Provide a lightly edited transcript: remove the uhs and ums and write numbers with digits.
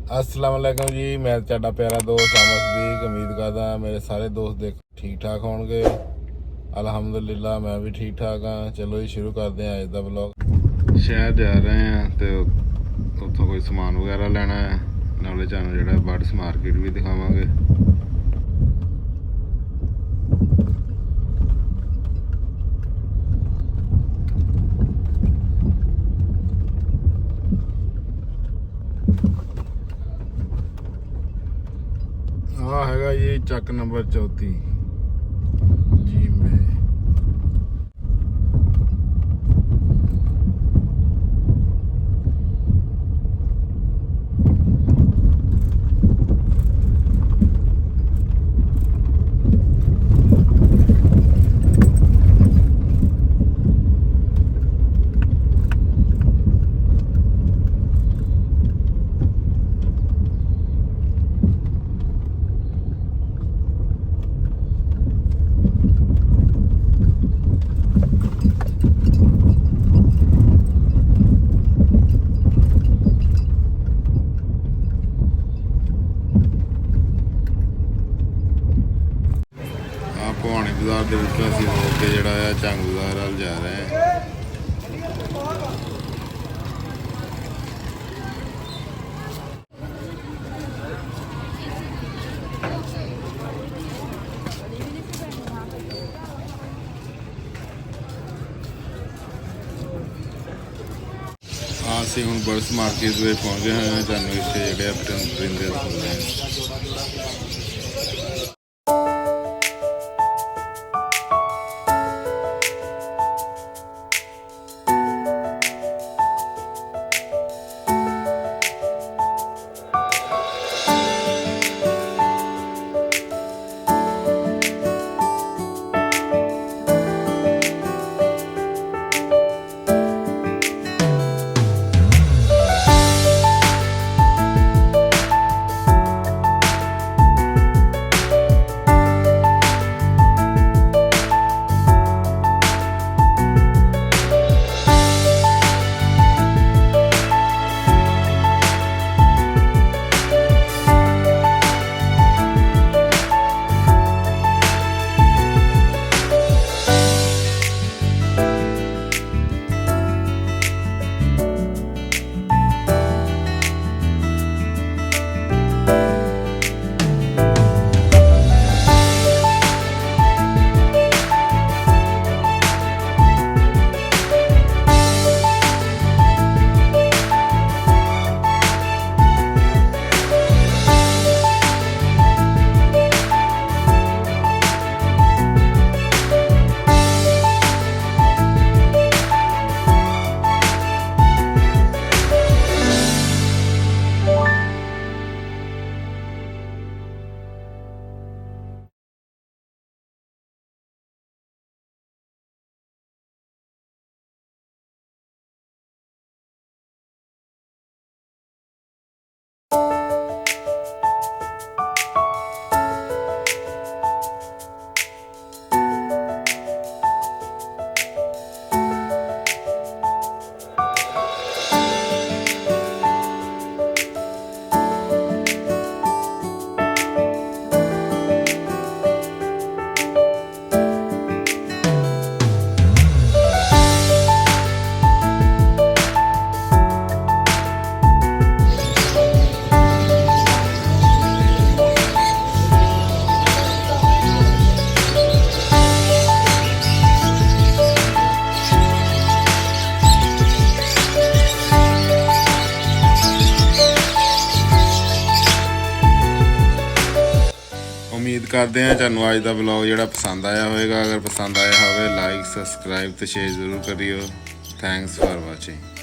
अस्सलाम वालेकुम जी, मैं तुहाडा प्यारा दोस्त आमद सदीक। उम्मीद करदा मेरे सारे दोस्त ठीक ठाक होणगे। अल्हम्दुलिल्लाह मैं भी ठीक ठाक हाँ। चलो जी शुरू करते हैं अज का ब्लॉग। शहर जा रहे हैं तो उत्थों कोई समान वगैरह लेना है, नाले तुहानूं जिहड़ा बर्ड्स मार्केट भी दिखावांगे। ਆ ਹੈਗਾ ਜੀ ਚੱਕ ਨੰਬਰ 34 ਜੀ ਮੈਂ ਭਵਾਨੀ ਬਾਜ਼ਾਰ ਦੇ ਵਿੱਚੋਂ ਅਸੀਂ ਹੋ ਕੇ ਜਿਹੜਾ ਆ ਝੰਗ ਬਾਜ਼ਾਰ ਵੱਲ ਜਾ ਰਹੇ ਹਾਂ। ਅਸੀਂ ਹੁਣ ਬਰਡਸ ਮਾਰਕੀਟ ਵਿੱਚ ਪਹੁੰਚ ਗਏ ਹਾਂ। ਤੁਹਾਨੂੰ ਇੱਥੇ ਜਿਹੜੇ ਪਰਿੰਦੇ ਦਿਖਾਉਂਦੇ ਹਾਂ। उम्मीद करते हैं ਤੁਹਾਨੂੰ ਅੱਜ ਦਾ ਵਲੌਗ ਜਿਹੜਾ पसंद आया होगा। अगर पसंद आया हो लाइक सबसक्राइब तो शेयर जरूर करियो। Thanks for watching.